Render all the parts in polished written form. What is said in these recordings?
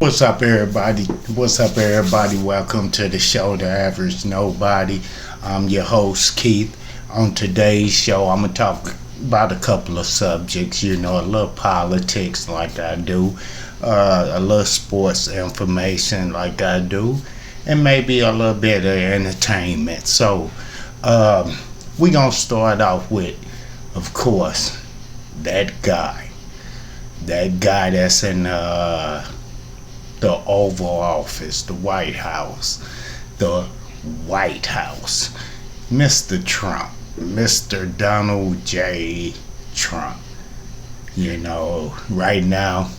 What's up, everybody? What's up, everybody? Welcome to the show, The Average Nobody. I'm your host, Keith. On today's show, I'm going to talk about a couple of subjects, a little politics like I do, a little sports information like I do, and maybe a little bit of entertainment. So, we're going to start off with, of course, that guy. That guy that's in the Oval Office, the White House, Mr. Trump, Mr. Donald J. Trump. Right now,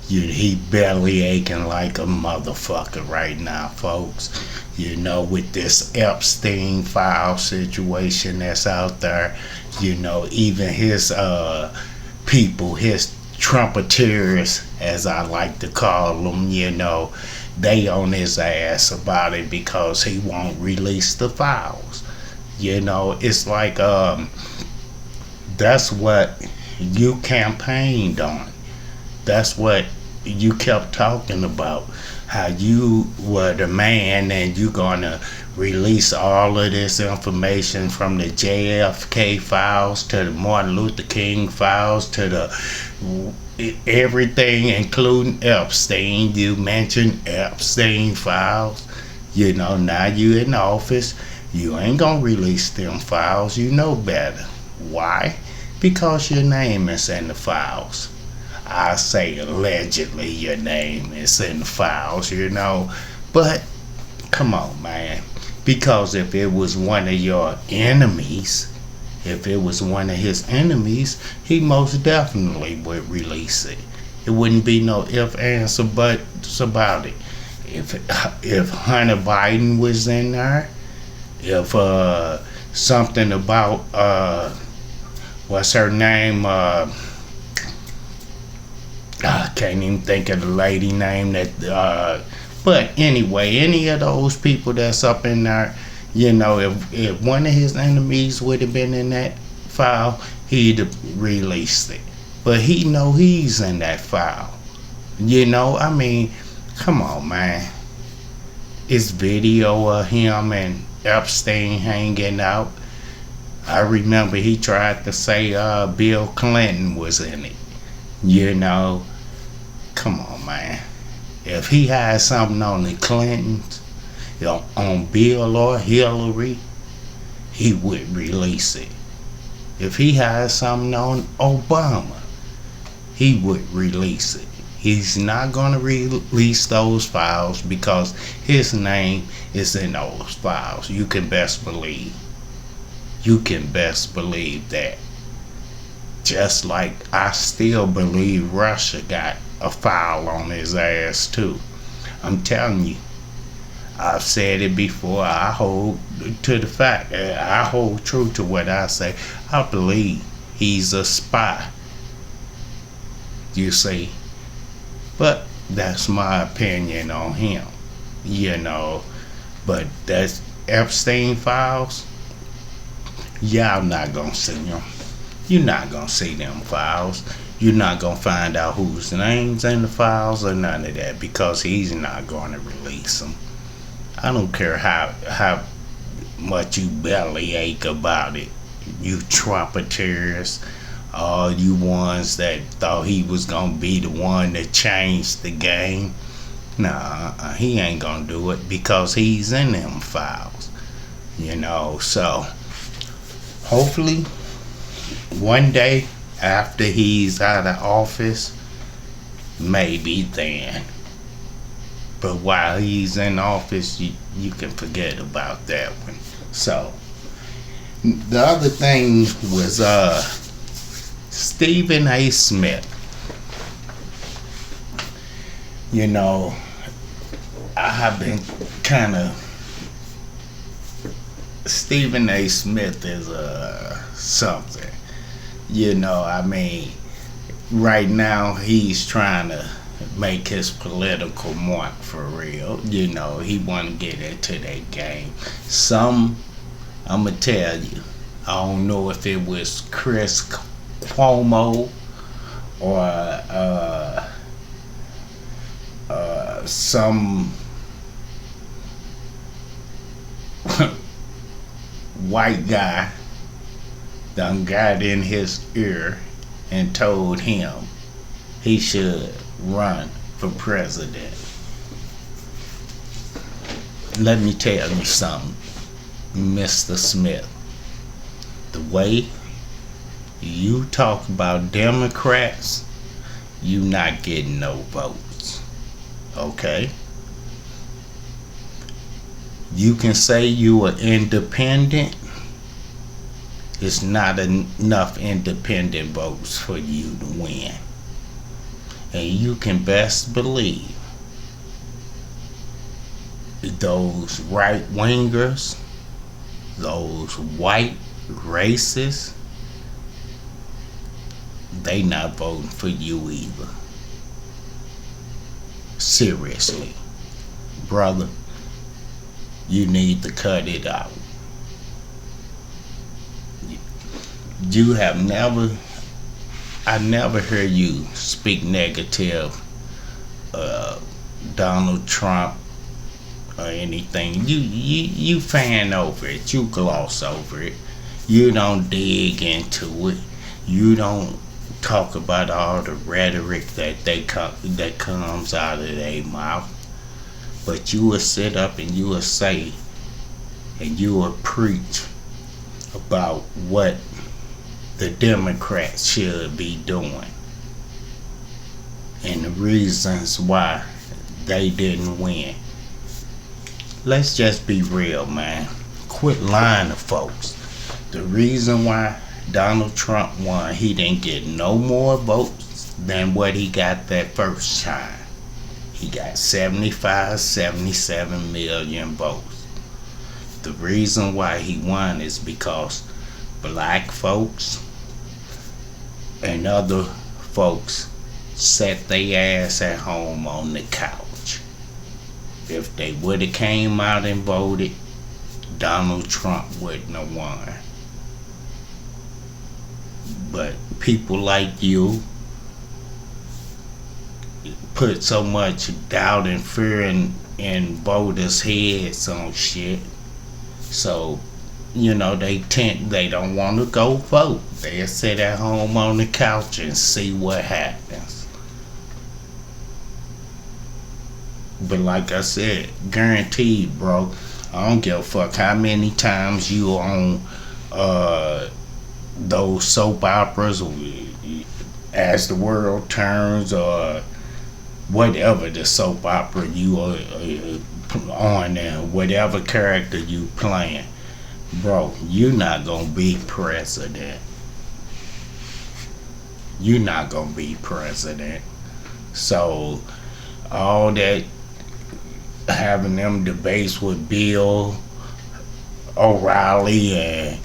he belly aching like a motherfucker right now, folks. With this Epstein file situation that's out there, even his people, his Trumpeteers, as I like to call them, they on his ass about it because he won't release the files. It's like that's what you campaigned on. That's what you kept talking about. How you were the man and you gonna release all of this information from the JFK files to the Martin Luther King files to the everything, including Epstein. You mentioned Epstein files. Now you in office. You ain't gonna release them files. You know better. Why? Because your name is in the files. I say allegedly your name is in the files, But come on, man. Because if it was one of your enemies, if it was one of his enemies, he most definitely would release it. It wouldn't be no ifs, ands, or buts about it. If Hunter Biden was in there, if something about what's her name? I can't even think of the lady name that. But anyway, any of those people that's up in there, if one of his enemies would have been in that file, he'd have released it. But he know he's in that file. I mean, come on, man. It's video of him and Epstein hanging out. I remember he tried to say Bill Clinton was in it. Come on, man. If he had something on the Clintons, on Bill or Hillary, he would release it. If he had something on Obama, he would release it. He's not going to release those files because his name is in those files. You can best believe. You can best believe that. Just like I still believe Russia got a file on his ass too. I'm telling you. I've said it before. I hold to the fact. I hold true to what I say. I believe he's a spy. You see. But that's my opinion on him. But that's Epstein files. Y'all not gonna see them. You're not gonna see them files. You're not gonna find out whose name's in the files or none of that because he's not gonna release them. I don't care how much you belly ache about it. You Trumpeteers, all you ones that thought he was gonna be the one that changed the game. Nah, he ain't gonna do it because he's in them files. So hopefully one day after he's out of office, maybe then. But while he's in office, you can forget about that one. So the other thing was Stephen A. Smith. I have been kind of. Stephen A. Smith is something. Right now he's trying to make his political mark for real. He want to get into that game. I'ma tell you, I don't know if it was Chris Cuomo or some white guy done got in his ear and told him he should run for president. Let me tell you something, Mr. Smith. The way you talk about Democrats, you not getting no votes. Okay? You can say you are independent. It's not enough independent votes for you to win. And you can best believe those right wingers, those white racists, they not voting for you either. Seriously, brother, you need to cut it out. You have never, I never hear you speak negative Donald Trump or anything. You fan over it. You gloss over it. You don't dig into it. You don't talk about all the rhetoric that comes out of their mouth. But you will sit up and you will say and you will preach about what the Democrats should be doing and the reasons why they didn't win. Let's just be real, man. Quit lying to folks. The reason why Donald Trump won, he didn't get no more votes than what he got that first time. He got 75, 77 million votes. The reason why he won is because black folks and other folks sat their ass at home on the couch. If they would have came out and voted, Donald Trump wouldn't have won. But people like you put so much doubt and fear in voters' heads on shit. So, you know, they don't want to go vote. They'll sit at home on the couch and see what happens. But like I said, guaranteed, bro, I don't give a fuck how many times you on those soap operas, As the World Turns, or whatever the soap opera you are on there, whatever character you playing, bro, you not gonna be president. You not gonna be president. So all that having them debates with Bill O'Reilly and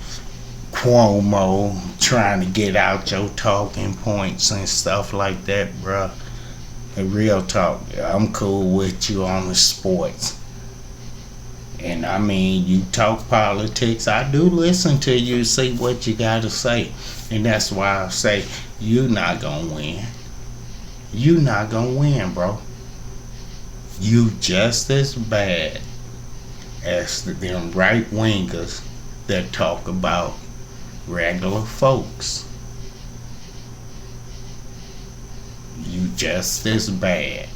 Cuomo trying to get out your talking points and stuff like that, bruh. Real talk, I'm cool with you on the sports. And I mean, you talk politics, I do listen to you, see what you gotta say. And that's why I say, you not gonna win. You not gonna win, bro. You just as bad as them right wingers that talk about regular folks. You just as bad.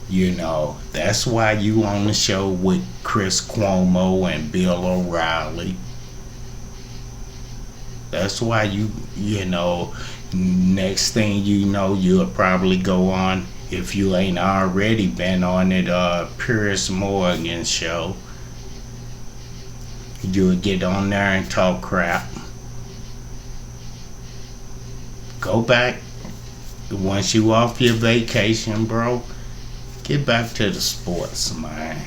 You know, that's why you on the show with Chris Cuomo and Bill O'Reilly. That's why you know, next thing you know, you'll probably go on, if you ain't already been on it, Piers Morgan's show. You'll get on there and talk crap. Go back. Once you off your vacation, bro, get back to the sports, man.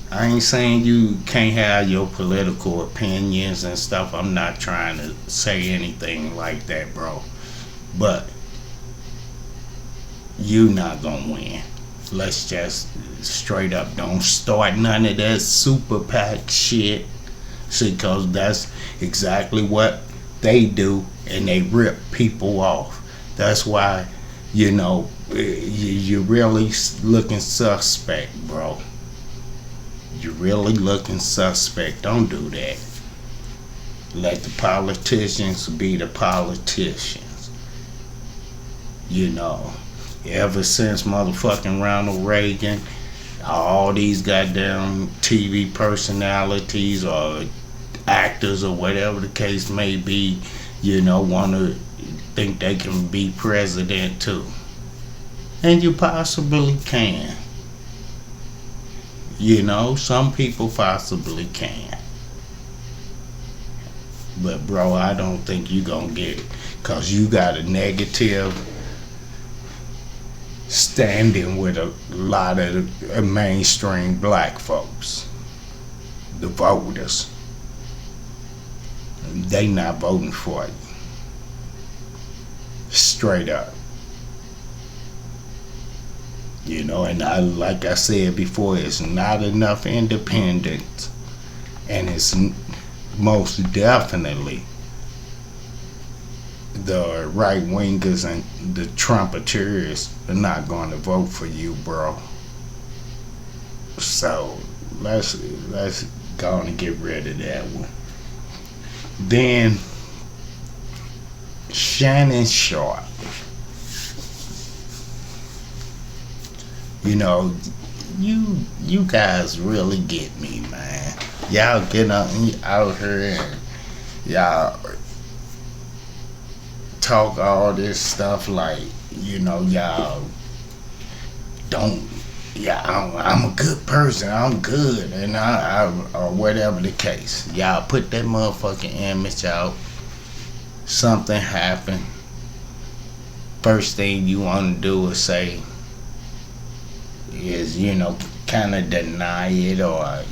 I ain't saying you can't have your political opinions and stuff. I'm not trying to say anything like that, bro. But you not gonna win. Let's just straight up, don't start none of that super PAC shit. See, because that's exactly what they do, and they rip people off. That's why, you know, You really looking suspect, bro. You really looking suspect. Don't do that. Let the politicians be the politicians. You know, ever since motherfucking Ronald Reagan, all these goddamn TV personalities or actors or whatever the case may be, want to think they can be president too. And you possibly can. Some people possibly can. But bro, I don't think you gonna get it. Cause you got a negative standing with a lot of the mainstream black folks. The voters. They not voting for you. Straight up. And like I said before, it's not enough independence, and it's most definitely the right wingers and the Trumpeters are not going to vote for you, bro. So let's go and get rid of that one. Then Shannon Sharpe. You guys really get me, man. Y'all get out here and y'all talk all this stuff like, y'all don't. Yeah, I'm a good person. I'm good, and I or whatever the case. Y'all put that motherfucking image out. Something happened. First thing you want to do is say. Is kind of deny it or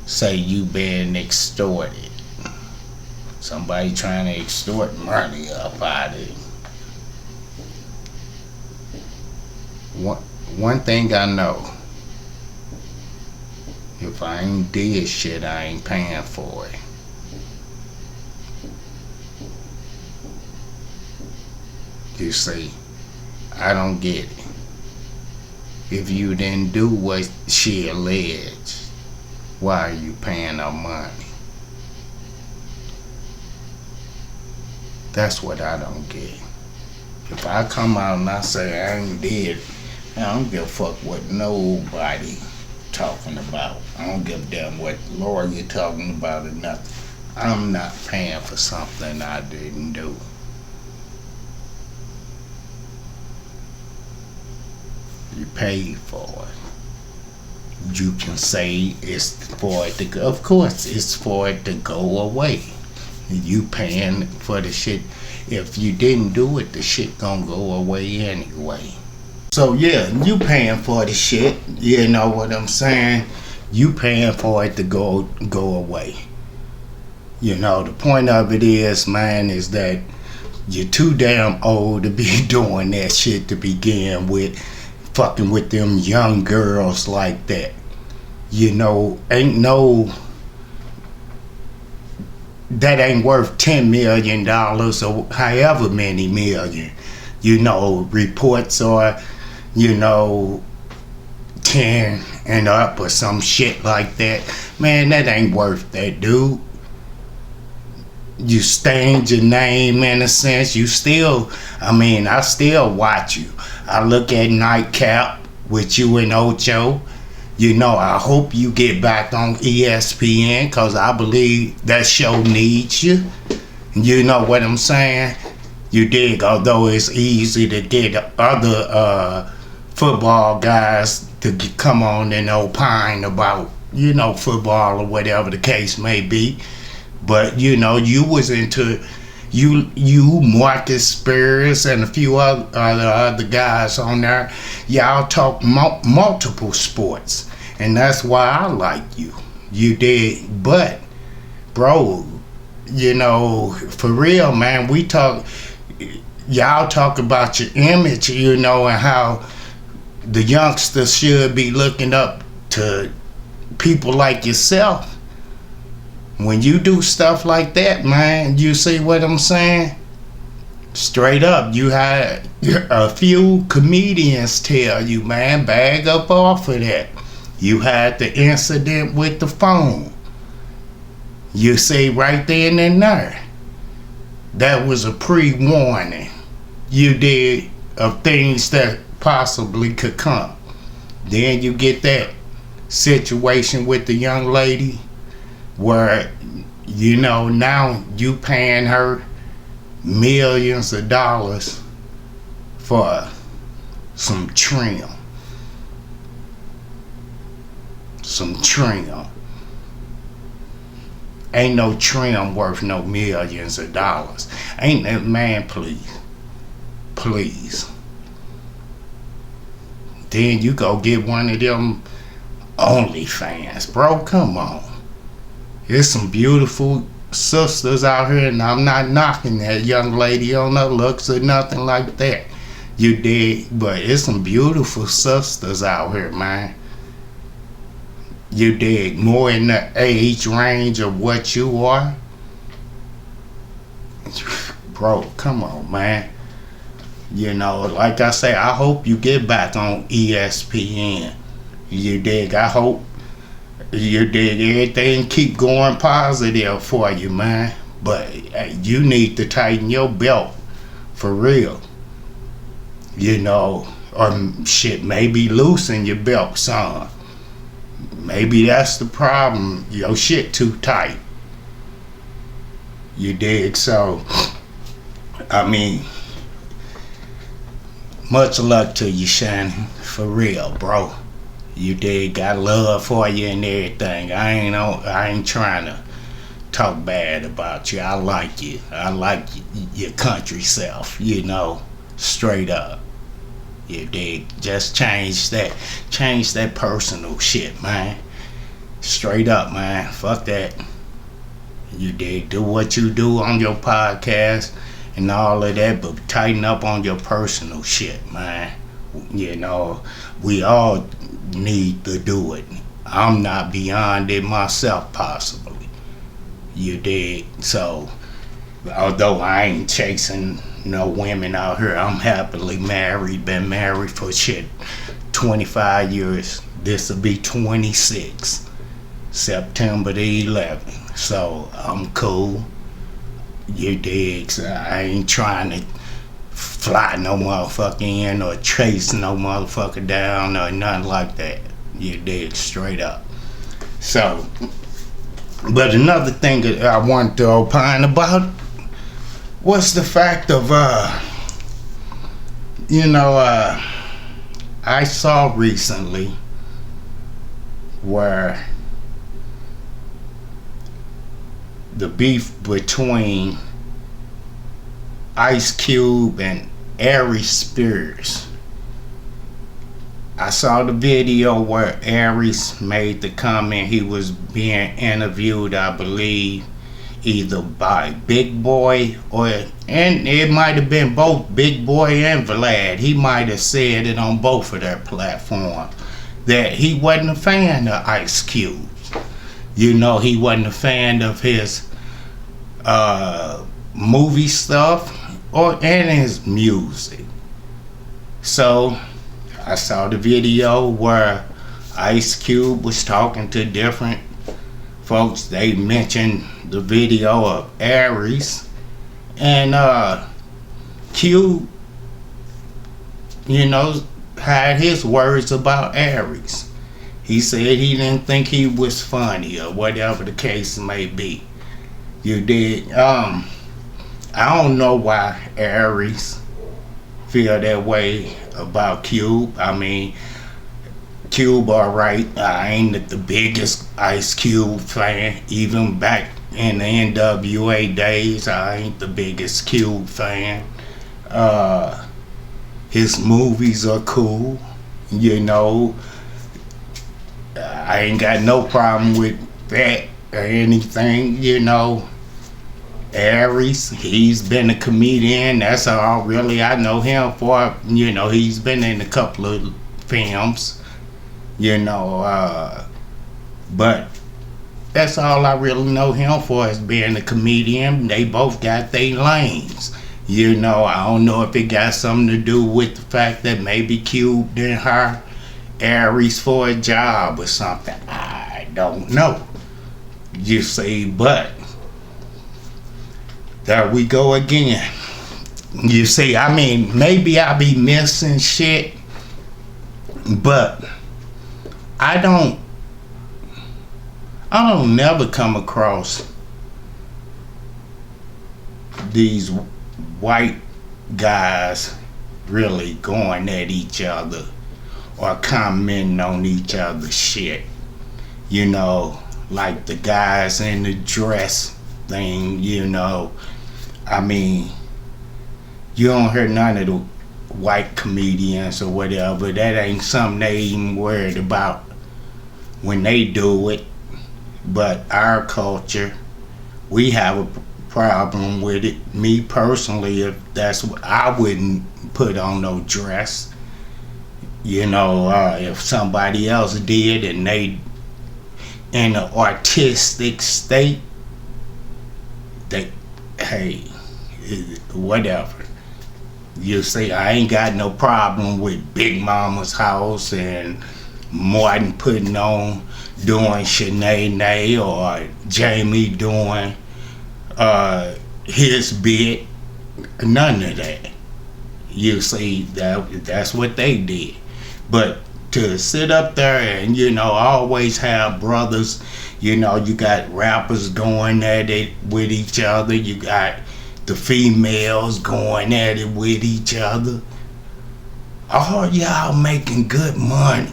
say you been extorted. Somebody trying to extort money up out of it. One thing I know, if I ain't did shit, I ain't paying for it. You see, I don't get it. If you didn't do what she alleged, why are you paying her money? That's what I don't get. If I come out and I say I ain't did, I don't give a fuck what nobody talking about. I don't give a damn what lawyer talking about or nothing. I'm not paying for something I didn't do. You paid for it. You can say it's for it to go. Of course, it's for it to go away. You paying for the shit. If you didn't do it, the shit gonna go away anyway. So yeah, you paying for the shit. You know what I'm saying? You paying for it to go away. The point of it is, man, is that you're too damn old to be doing that shit to begin with. Fucking with them young girls like that. That ain't worth $10 million or however many million. Reports are, 10 and up or some shit like that. Man, that ain't worth that, dude. You stained your name in a sense. I still watch you. I look at Nightcap with you and Ocho. I hope you get back on ESPN because I believe that show needs you. You know what I'm saying? You dig, although it's easy to get other football guys to come on and opine about, football or whatever the case may be. But, you was into... You, Marcus Spears, and a few other guys on there, y'all talk multiple sports, and that's why I like you. You did, but, bro, for real, man, y'all talk about your image, and how the youngsters should be looking up to people like yourself. When you do stuff like that, man, you see what I'm saying? Straight up, you had a few comedians tell you, man, bag up off of that. You had the incident with the phone. You see right then and there. That was a pre-warning. You did of things that possibly could come. Then you get that situation with the young lady where, now you paying her millions of dollars for some trim. Ain't no trim worth no millions of dollars. Ain't that, man, please. Then you go get one of them OnlyFans, bro. Come on. There's some beautiful sisters out here, and I'm not knocking that young lady on her looks or nothing like that. You dig? But it's some beautiful sisters out here, man. You dig? More in the age range of what you are. Bro, come on, man. Like I say, I hope you get back on ESPN. You dig? I hope you dig everything keep going positive for you, man. But you need to tighten your belt for real. Or shit, maybe loosen your belt some. Maybe that's the problem. Your shit too tight. You dig? So, I mean, much luck to you, Shannon. For real, bro. You dig? Got love for you and everything. I ain't trying to talk bad about you. I like you. I like your country self, straight up. You dig? Just change that personal shit, man. Straight up, man. Fuck that. You dig? Do what you do on your podcast and all of that, but tighten up on your personal shit, man. We all need to do it. I'm not beyond it myself, possibly. You dig? So, although I ain't chasing no women out here, I'm happily married. Been married for 25 years. This'll be 26. September the 11th. So, I'm cool. You dig? So I ain't trying to fly no motherfucker in or chase no motherfucker down or nothing like that. You dig? Straight up. So, but another thing that I wanted to opine about was the fact of, I saw recently where the beef between Ice Cube and Ari Spears. I saw the video where Aries made the comment. He was being interviewed, I believe, either by Big Boy and it might have been both Big Boy and Vlad. He might have said it on both of their platforms that he wasn't a fan of Ice Cube. He wasn't a fan of his movie stuff and his music. So I saw the video where Ice Cube was talking to different folks. They mentioned the video of Aries, and Cube, had his words about Aries. He said he didn't think he was funny or whatever the case may be. You did. I don't know why Aries feel that way about Cube. I mean, Cube, alright. I ain't the biggest Ice Cube fan. Even back in the NWA days, I ain't the biggest Cube fan. His movies are cool. I ain't got no problem with that or anything, Aries, he's been a comedian. That's all really I know him for. He's been in a couple of films, but that's all I really know him for, is being a comedian. They both got their lanes. You know, I don't know if it got something to do with the fact that maybe Cube didn't hire Aries for a job or something. I don't know. You see, but there we go again. You see, I mean, maybe I be missing shit, but I don't never come across these white guys really going at each other or commenting on each other's shit. You know, like the guys in the dress thing, you know. I mean, you don't hear none of the white comedians or whatever. That ain't something they even worried about when they do it. But our culture, we have a problem with it. Me personally, if that's what I wouldn't put on no dress. You know, if somebody else did and they in an artistic state, they, hey, whatever. You see, I ain't got no problem with Big Mama's house and Martin putting on doing Shanae or Jamie doing his bit. None of that. You see, that's what they did. But to sit up there and, you know, always have brothers, you know, you got rappers going at it with each other, you got the females going at it with each other. All y'all making good money.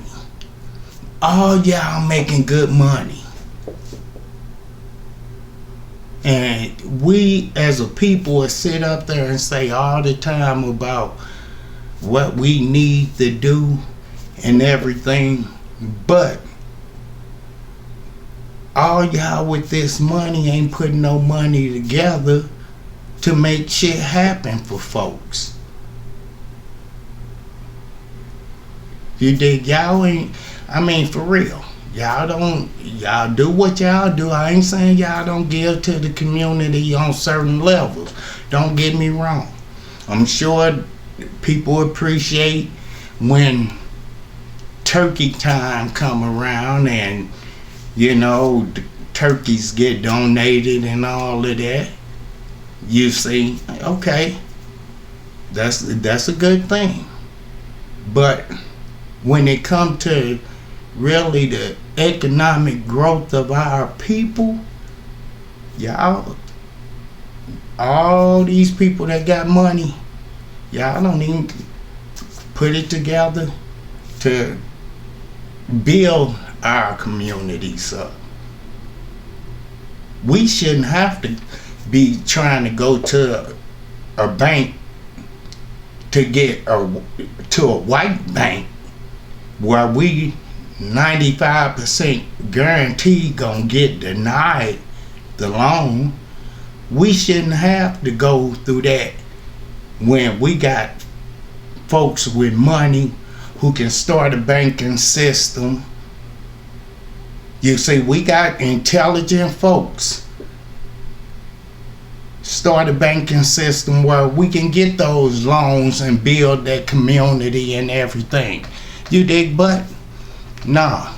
All y'all making good money. And we as a people will sit up there and say all the time about what we need to do and everything, but all y'all with this money ain't putting no money together to make shit happen for folks. You dig? Y'all ain't, I mean, for real. Y'all do what y'all do. I ain't saying y'all don't give to the community on certain levels. Don't get me wrong. I'm sure people appreciate when turkey time come around and, you know, the turkeys get donated and all of that. You see, okay, that's a good thing. But when it comes to really the economic growth of our people, y'all, all these people that got money, y'all don't even put it together to build our communities up. We shouldn't have to be trying to go to a bank to get to a white bank where we 95% guaranteed gonna get denied the loan. We shouldn't have to go through that when we got folks with money who can start a banking system. You see, we got intelligent folks. Start a banking system where we can get those loans and build that community and everything. You dig? But nah,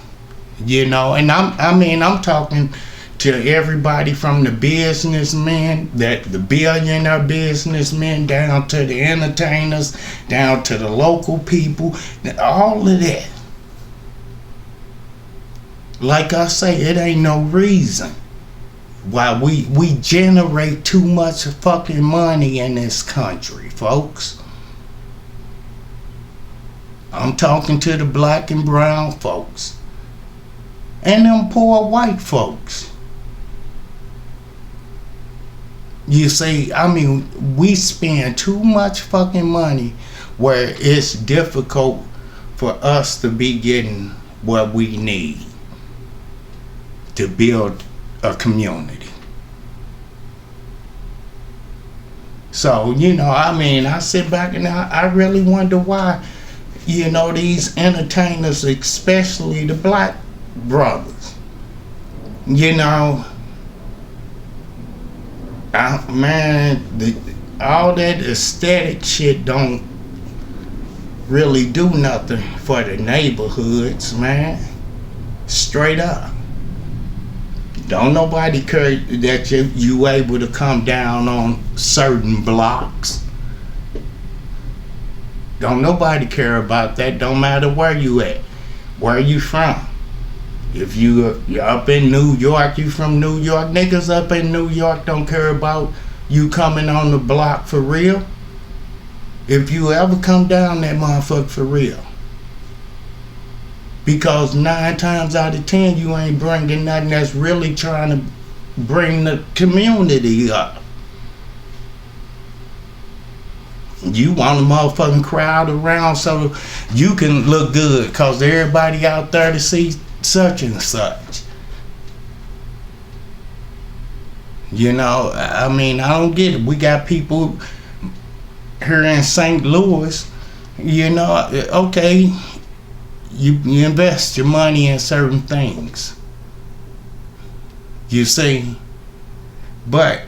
you know, and I'm talking to everybody from the businessmen, the billionaire businessmen, down to the entertainers, down to the local people, all of that. Like I say, it ain't no reason why we generate too much fucking money in this country, folks. I'm talking to the black and brown folks and them poor white folks. You see, I mean, we spend too much fucking money where it's difficult for us to be getting what we need to build a community. So, you know, I mean, I sit back and I really wonder why, you know, these entertainers, especially the black brothers, you know, all that aesthetic shit don't really do nothing for the neighborhoods, man. Straight up. Don't nobody care that you able to come down on certain blocks. Don't nobody care about that. Don't matter where you at. Where you from. If you're up in New York, you from New York. Niggas up in New York don't care about you coming on the block for real. If you ever come down that motherfucker for real. Because 9 times out of 10 you ain't bringing nothing that's really trying to bring the community up. You want a motherfucking crowd around so you can look good because everybody out there to see such and such. You know, I mean, I don't get it. We got people here in St. Louis, you know, okay, you invest your money in certain things. You see, but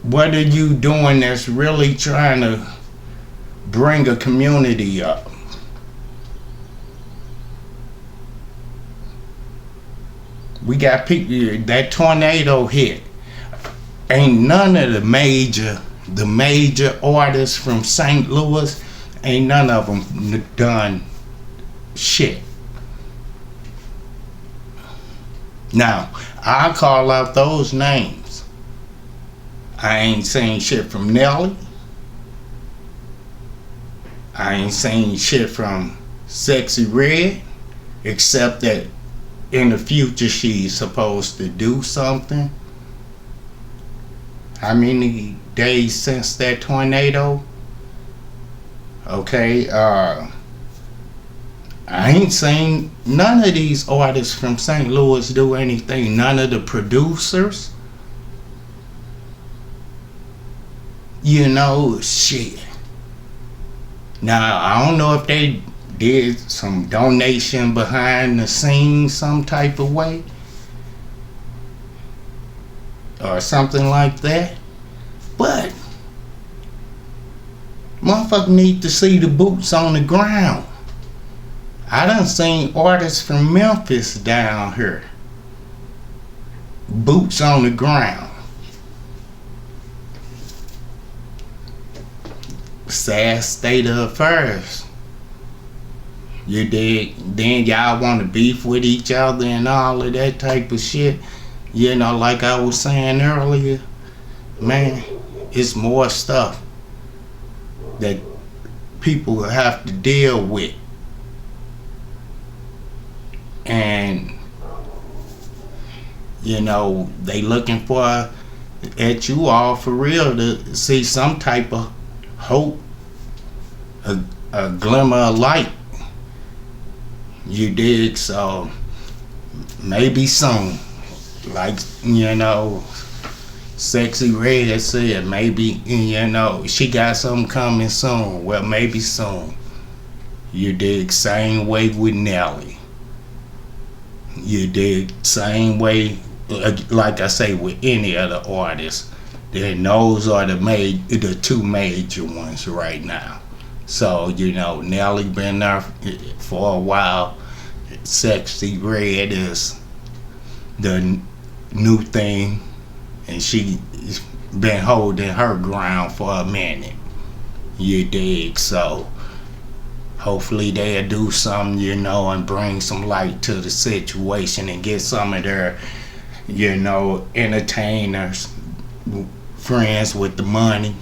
what are you doing that's really trying to bring a community up? We got people, that tornado hit. Ain't none of the major artists from St. Louis, ain't none of them done shit. Now, I call out those names. I ain't seen shit from Nelly. I ain't seen shit from Sexy Red, except that in the future she's supposed to do something. How many days since that tornado? Okay, I ain't seen none of these artists from St. Louis do anything. None of the producers. You know, shit. Now, I don't know if they did some donation behind the scenes some type of way or something like that, but motherfucker need to see the boots on the ground. I done seen artists from Memphis down here, boots on the ground. Sad state of affairs. You dig? Then y'all want to beef with each other and all of that type of shit. You know, like I was saying earlier, man, it's more stuff that people have to deal with. And, you know, they looking for at you all for real to see some type of hope, a glimmer of light. You dig? So maybe soon, like, you know, Sexy Red said, maybe, you know, she got something coming soon. Well, maybe soon. You dig? Same way with Nelly. You dig? Same way, like I say, with any other artist. Then those are the two major ones right now. So, you know, Nelly been there for a while. Sexy Red is the new thing, and she's been holding her ground for a minute. You dig? So hopefully they'll do something, you know, and bring some light to the situation and get some of their, you know, entertainers, friends with the money,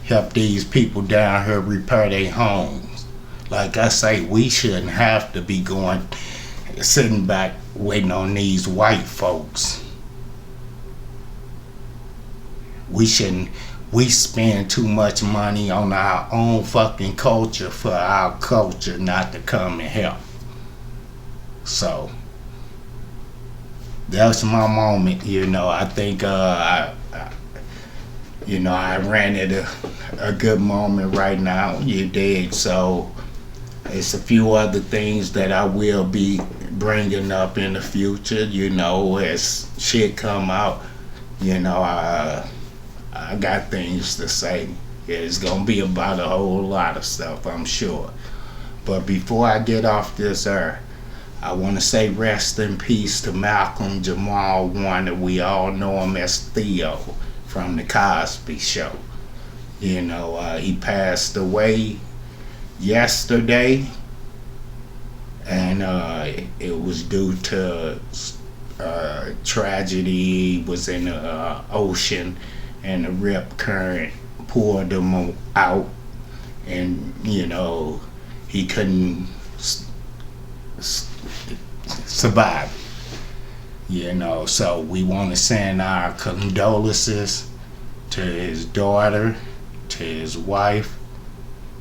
help these people down here repair their homes. Like I say, we shouldn't have to be sitting back waiting on these white folks. We spend too much money on our own fucking culture for our culture not to come and help. So that's my moment, you know. I think I ran into a good moment right now, you dig? So it's a few other things that I will be bringing up in the future, you know, as shit come out. You know, I got things to say. It's gonna be about a whole lot of stuff, I'm sure. But before I get off this earth, I want to say rest in peace to Malcolm Jamal Warner. We all know him as Theo from the Cosby Show. You know, he passed away yesterday, and it was due to tragedy. He was in the ocean, and the rip current pulled him out, and you know he couldn't survive. You know, so we want to send our condolences to his daughter, to his wife,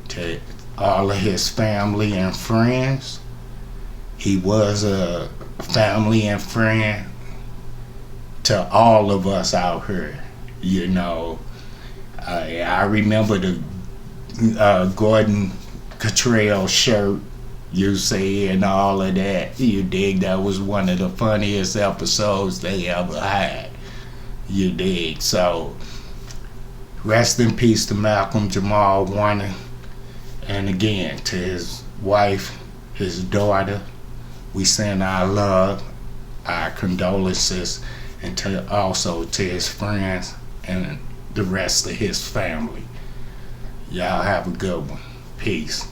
to all of his family and friends. He was a family and friend to all of us out here. You know, I remember the Gordon Cottrell shirt you see and all of that. You dig? That was one of the funniest episodes they ever had. You dig? So rest in peace to Malcolm Jamal Warner, and again to his wife, his daughter. We send our love, our condolences, and also to his friends and the rest of his family. Y'all have a good one. Peace.